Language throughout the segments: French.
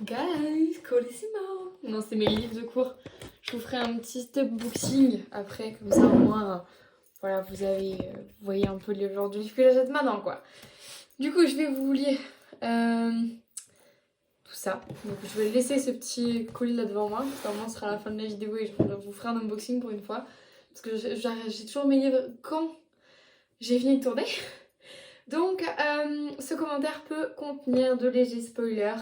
Guys, colissimo. Non, c'est mes livres de cours. Je vous ferai un petit unboxing après, comme ça au moins, voilà, vous voyez un peu le genre de livre que j'achète maintenant, quoi. Du coup, je vais vous lire tout ça. Donc, je vais laisser ce petit colis là devant moi. Ça au moins, ce sera la fin de la vidéo et je vous ferai un unboxing pour une fois. Parce que j'ai toujours mes livres quand j'ai fini de tourner. Donc, ce commentaire peut contenir de légers spoilers.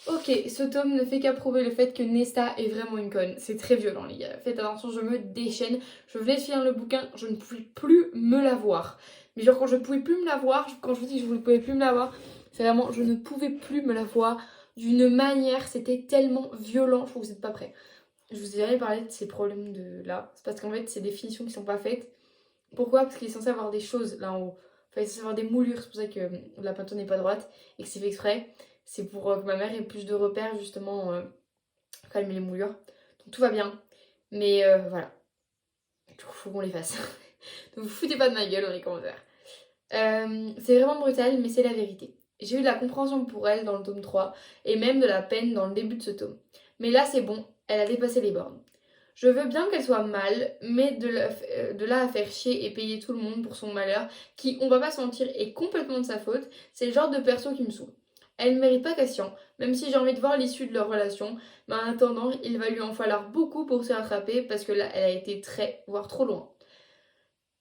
Ok, ce tome ne fait qu'approuver le fait que Nesta est vraiment une conne. C'est très violent, les gars. Faites attention, je me déchaîne. Je venais de finir le bouquin, je ne pouvais plus me la voir. Mais genre, quand je ne pouvais plus me la voir, quand je vous dis que je ne pouvais plus me la voir, c'est vraiment, je ne pouvais plus me la voir d'une manière, c'était tellement violent. Je trouve que vous n'êtes pas prêts. Je vous ai jamais parlé de ces problèmes de là. C'est parce qu'en fait, c'est des finitions qui sont pas faites. Pourquoi? Parce qu'il est censé avoir des choses là en haut. Enfin, il est censé avoir des moulures, c'est pour ça que la peinture n'est pas droite et que c'est fait exprès. C'est pour que ma mère ait plus de repères justement quand elle met les moulures. Donc tout va bien. Mais voilà. Du coup, faut qu'on les fasse. Donc vous foutez pas de ma gueule dans les commentaires. C'est vraiment brutal, mais c'est la vérité. J'ai eu de la compréhension pour elle dans le tome 3 et même de la peine dans le début de ce tome. Mais là, c'est bon, elle a dépassé les bornes. Je veux bien qu'elle soit mal, mais de là à faire chier et payer tout le monde pour son malheur, qui, on va pas se mentir, est complètement de sa faute, c'est le genre de perso qui me saoule. Elle ne mérite pas Cassian, même si j'ai envie de voir l'issue de leur relation, mais en attendant, il va lui en falloir beaucoup pour se rattraper, parce que là, elle a été très, voire trop loin.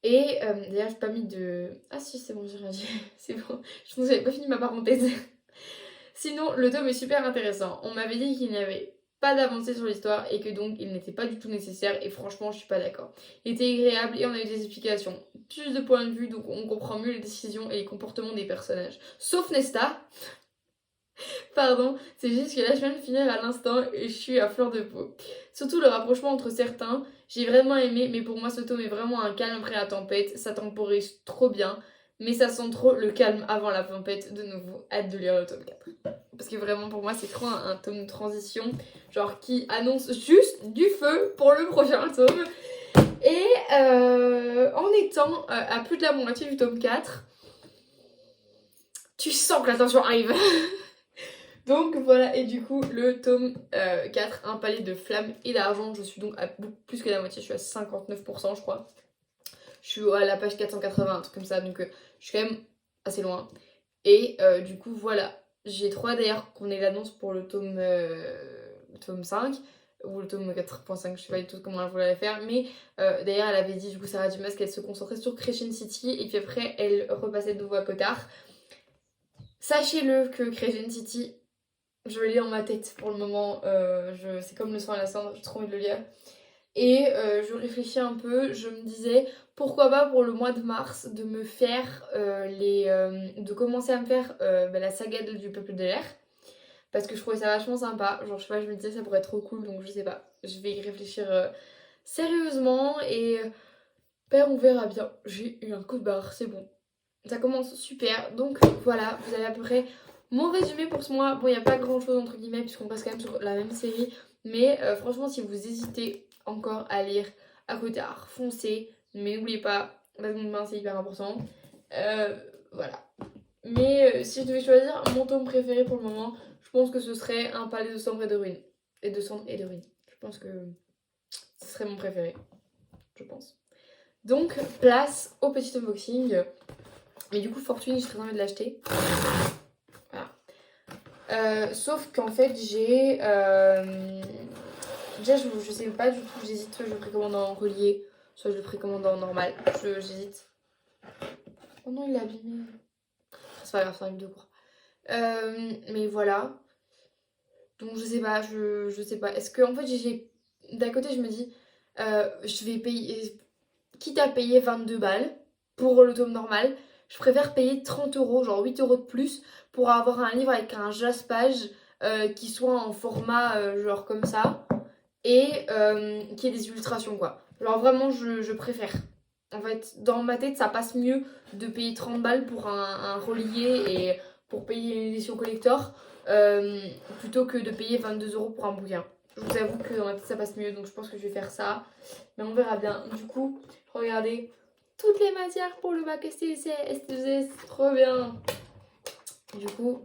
Et d'ailleurs, j'ai pas mis de... Ah si, c'est bon, j'ai rien dit. C'est bon, je pense que j'avais pas fini ma parenthèse. Sinon, le tome est super intéressant. On m'avait dit qu'il n'y avait pas d'avancée sur l'histoire et que donc il n'était pas du tout nécessaire et franchement je suis pas d'accord. Il était agréable et on a eu des explications. Plus de points de vue donc on comprend mieux les décisions et les comportements des personnages. Sauf Nesta. Pardon, c'est juste que là je viens de finir à l'instant et je suis à fleur de peau. Surtout le rapprochement entre certains, j'ai vraiment aimé mais pour moi ce tome est vraiment un calme après la tempête. Ça temporise trop bien. Mais ça sent trop le calme avant la tempête de nouveau. Hâte de lire le tome 4. Parce que vraiment pour moi c'est trop un tome de transition, genre qui annonce juste du feu pour le prochain tome. Et en étant à plus de la moitié du tome 4, tu sens que la tension arrive. Donc voilà, et du coup le tome 4, un palais de flammes et d'argent, je suis donc à plus que la moitié, je suis à 59% je crois. Je suis à la page 480, un truc comme ça, donc je suis quand même assez loin. Et du coup voilà, j'ai trop hâte d'ailleurs qu'on ait l'annonce pour le tome 5 ou le tome 4.5, je sais pas du tout comment elle voulait la faire, mais d'ailleurs elle avait dit du coup Sarah Dumas qu'elle se concentrait sur Crescent City et puis après elle repassait de nouveau à Cotard. Sachez-le que Crescent City, je le lis dans ma tête pour le moment, c'est comme le sang à la cendre, j'ai trop envie de le lire. Et je réfléchis un peu, je me disais pourquoi pas pour le mois de mars de me faire de commencer à me faire la saga du peuple de l'air. Parce que je trouvais ça vachement sympa. Genre, je sais pas, je me disais ça pourrait être trop cool, donc je sais pas. Je vais y réfléchir sérieusement et ben, on verra bien. J'ai eu un coup de barre, c'est bon. Ça commence super. Donc voilà, vous avez à peu près mon résumé pour ce mois. Bon, il n'y a pas grand chose entre guillemets, puisqu'on passe quand même sur la même série. Mais franchement, si vous hésitez encore à lire à Cotard, foncez. Mais n'oubliez pas, la seconde main c'est hyper important. Voilà. Mais si je devais choisir mon tome préféré pour le moment, je pense que ce serait un palais de cendres et de ruines. Et de cendres et de ruines. Je pense que ce serait mon préféré. Je pense. Donc, place au petit unboxing. Mais du coup, Fortune, j'ai très envie de l'acheter. Voilà. Sauf qu'en fait, j'ai... Déjà, je sais pas du tout. J'hésite. Soit je le précommande en relié, soit je le précommande en normal. J'hésite. Oh non, il est abîmé. C'est pas grave, c'est un vidéo court. Mais voilà. Donc je sais pas, je sais pas. Est-ce que en fait d'un côté je me dis je vais payer, quitte à payer 22 balles pour le tome normal, je préfère payer 30 €, genre 8 € de plus pour avoir un livre avec un jaspage qui soit en format genre comme ça et qui ait des illustrations quoi. Genre vraiment je préfère. En fait, dans ma tête, ça passe mieux de payer 30 balles pour un relié et pour payer une édition collector plutôt que de payer 22 € pour un bouquin. Je vous avoue que dans ma tête, ça passe mieux, donc je pense que je vais faire ça. Mais on verra bien. Du coup, regardez toutes les matières pour le bac STC, STG, c'est trop bien. Du coup,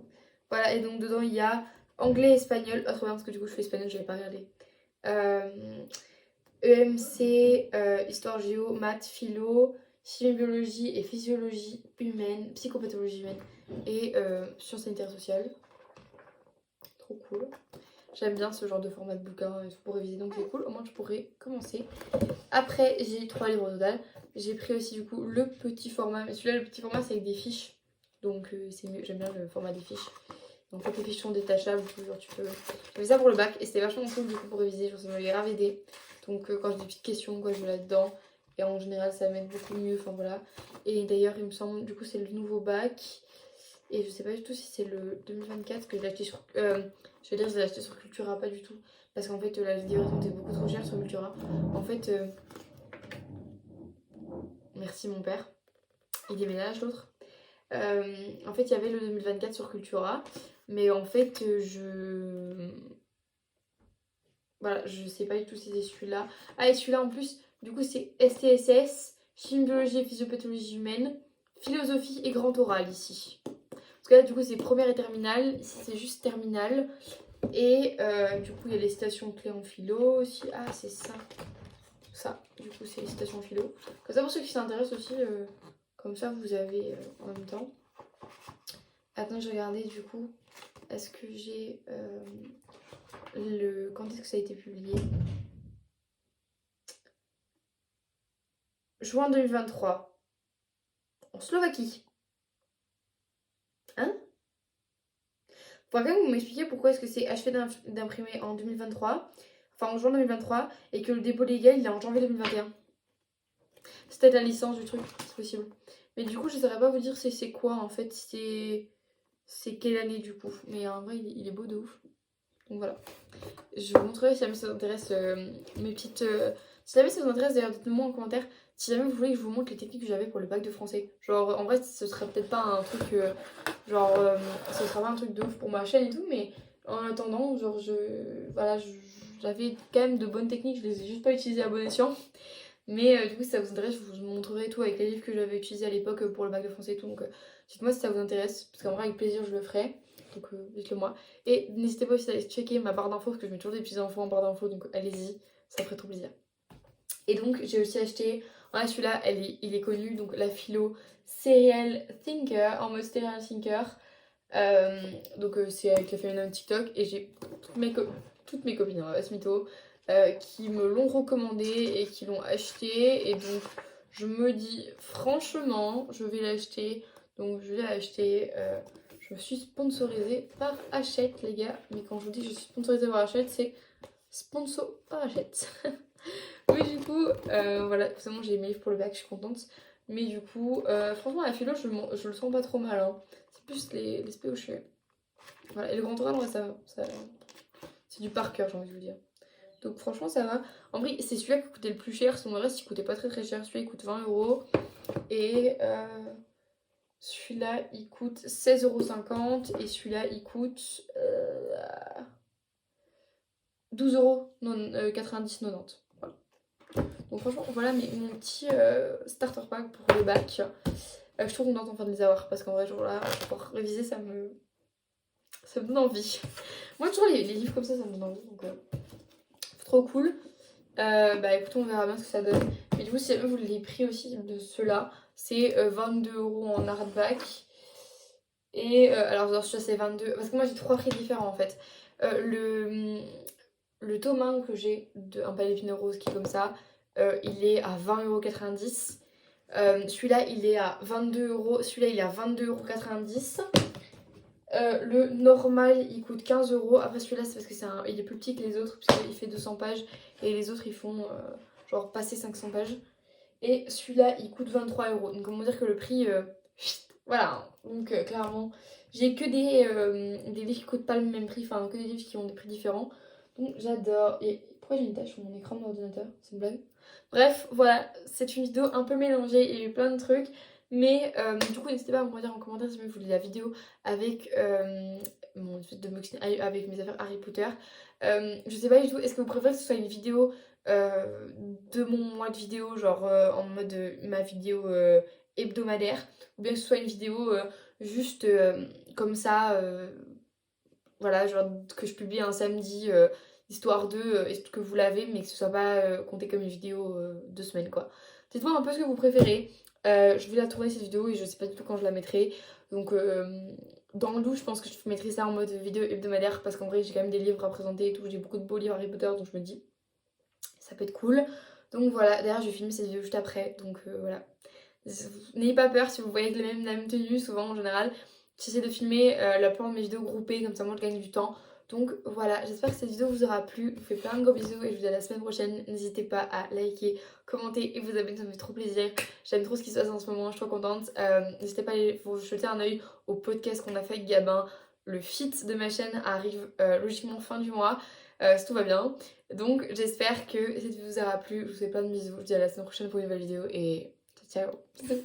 voilà. Et donc dedans, il y a Anglais, espagnol, trop bien parce que du coup je fais espagnol, j'avais pas regardé. EMC, histoire géo, maths, philo, chimie, biologie et physiologie humaine, psychopathologie humaine et sciences sanitaires sociales. Trop cool. J'aime bien ce genre de format de bouquin et tout pour réviser, donc c'est cool. Au moins je pourrais commencer. Après, j'ai 3 livres au total. J'ai pris aussi du coup le petit format, mais celui-là, le petit format, c'est avec des fiches. Donc c'est mieux, j'aime bien le format des fiches. Donc en fait, les fiches sont détachables, genre tu peux. J'ai fait ça pour le bac et c'était vachement cool du coup pour réviser, genre ça m'avait grave aidé. Donc quand j'ai des petites questions, quoi, je vais là-dedans. Et en général, ça m'aide beaucoup mieux, enfin voilà. Et d'ailleurs, il me semble, du coup, c'est le nouveau bac. Et je sais pas du tout si c'est le 2024 que je l'ai acheté sur. Je vais dire, je l'ai acheté sur Cultura, pas du tout. Parce qu'en fait, la livraison était beaucoup trop chère sur Cultura. En fait, merci mon père. Il déménage l'autre. En fait, il y avait le 2024 sur Cultura. Mais en fait, voilà, je sais pas du tout si c'est celui-là. Ah, et celui-là en plus, du coup, c'est STSS, chimie, biologie et physiopathologie humaine, philosophie et grand oral ici. Parce que là, du coup, c'est première et terminale. Ici, c'est juste terminale. Et du coup, il y a les citations clés en philo aussi. Ah, c'est ça. Ça, du coup, c'est les citations philo. Comme ça, pour ceux qui s'intéressent aussi, comme ça, vous avez en même temps. Attends, je regardais du coup. Est-ce que j'ai le. Quand est-ce que ça a été publié? Juin 2023. En Slovaquie. Hein? Faudra quand même vous m'expliquer pourquoi est-ce que c'est achevé d'imprimer en 2023, enfin en juin 2023, et que le dépôt légal il est en janvier 2021. C'est peut-être la licence du truc, c'est possible. Mais du coup, je saurais pas vous dire c'est quoi en fait, c'est quelle année du coup. Mais en vrai, il est beau de ouf. Donc voilà. Je vous montrerai si jamais ça vous intéresse mes petites. Si jamais ça vous intéresse, d'ailleurs, dites-moi en commentaire si jamais vous voulez que je vous montre les techniques que j'avais pour le bac de français. Genre, en vrai, ce serait peut-être pas un truc. Genre, ce sera pas un truc de ouf pour ma chaîne et tout, mais en attendant, genre, voilà, j'avais quand même de bonnes techniques, je les ai juste pas utilisées à bon escient. Mais du coup, si ça vous intéresse, je vous montrerai tout avec les livres que j'avais utilisés à l'époque pour le bac de français et tout. Donc, dites-moi si ça vous intéresse, parce qu'en vrai, avec plaisir, je le ferai. Donc, dites-le moi. Et n'hésitez pas aussi à aller checker ma barre d'infos, parce que je mets toujours des petits infos en barre d'infos, donc allez-y, ça ferait trop plaisir. Et donc, j'ai aussi acheté, celui-là, il est connu, donc la philo Serial Thinker, en mode Serial Thinker. Donc, c'est avec la famille TikTok, et j'ai toutes mes copines, hein, Smito, qui me l'ont recommandé et qui l'ont acheté. Et donc, je me dis, franchement, je vais l'acheter. Donc, je l'ai acheté. Je me suis sponsorisée par Hachette, les gars. Mais quand je vous dis que je suis sponsorisée par Hachette, c'est sponsor par Hachette. Oui, du coup, voilà, forcément, j'ai mes livres pour le bac, je suis contente. Mais du coup, franchement, la philo, je le sens pas trop mal. Hein. C'est plus les spé où je fais. Voilà, et le grand oral, en vrai, ça va. C'est du par cœur, j'ai envie de vous dire. Donc franchement ça va. En vrai c'est celui-là qui coûtait le plus cher, son reste il coûtait pas très très cher. Celui-là il coûte 20 €. Et celui-là il coûte 16,50 €. Et celui-là il coûte 12 €, 90, 90. Voilà. Donc franchement voilà mon petit starter pack pour le bac. Je suis trop contente enfin de les avoir parce qu'en vrai genre là pour réviser ça me donne envie. Moi toujours les livres comme ça me donne envie donc trop cool. Bah écoute, on verra bien ce que ça donne. Mais du coup, si jamais vous les prix aussi de ceux-là, c'est 22 € en hardback. Et alors, celui-là c'est 22. Parce que moi j'ai 3 prix différents en fait. Le tome 1 que j'ai de un palais épineux rose qui est comme ça, il est à 20,90 €. Celui-là il est à 22 €. Celui-là il est à 22,90 €. Le normal il coûte 15 €. Après celui-là c'est parce que il est plus petit que les autres puisqu'il fait 200 pages et les autres ils font genre passer 500 pages. Et celui-là il coûte 23 €. Donc on va dire que le prix voilà. Donc clairement j'ai que des livres qui coûtent pas le même prix, enfin que des livres qui ont des prix différents. Donc j'adore. Et pourquoi j'ai une tache sur mon écran de l'ordinateur? C'est une blague? Bref, voilà, c'est une vidéo un peu mélangée, il y a eu plein de trucs. Mais du coup, n'hésitez pas à me dire en commentaire si vous voulez la vidéo avec mon espèce de boxing avec mes affaires Harry Potter. Je sais pas du tout, est-ce que vous préférez que ce soit une vidéo de mon mois de vidéo, genre en mode ma vidéo hebdomadaire, ou bien que ce soit une vidéo juste comme ça, voilà, genre que je publie un samedi, histoire de, que vous l'avez, mais que ce soit pas compté comme une vidéo de semaine quoi. Dites-moi un peu ce que vous préférez. Je vais la tourner cette vidéo et je sais pas du tout quand je la mettrai. Donc dans le doute, je pense que je mettrai ça en mode vidéo hebdomadaire parce qu'en vrai j'ai quand même des livres à présenter et tout. J'ai beaucoup de beaux livres Harry Potter donc je me dis ça peut être cool. Donc voilà, d'ailleurs je vais filmer cette vidéo juste après. Donc voilà. N'ayez pas peur si vous voyez que la même tenue, souvent en général. J'essaie de filmer la plupart de mes vidéos groupées, comme ça moi je gagne du temps. Donc voilà, j'espère que cette vidéo vous aura plu. Je vous fais plein de gros bisous et je vous dis à la semaine prochaine. N'hésitez pas à liker, commenter et vous abonner, ça me fait trop plaisir. J'aime trop ce qui se passe en ce moment, je suis trop contente. N'hésitez pas à aller vous jeter un oeil au podcast qu'on a fait avec Gabin. Le feat de ma chaîne arrive logiquement fin du mois, si tout va bien. Donc j'espère que cette vidéo vous aura plu. Je vous fais plein de bisous. Je vous dis à la semaine prochaine pour une nouvelle vidéo et ciao ciao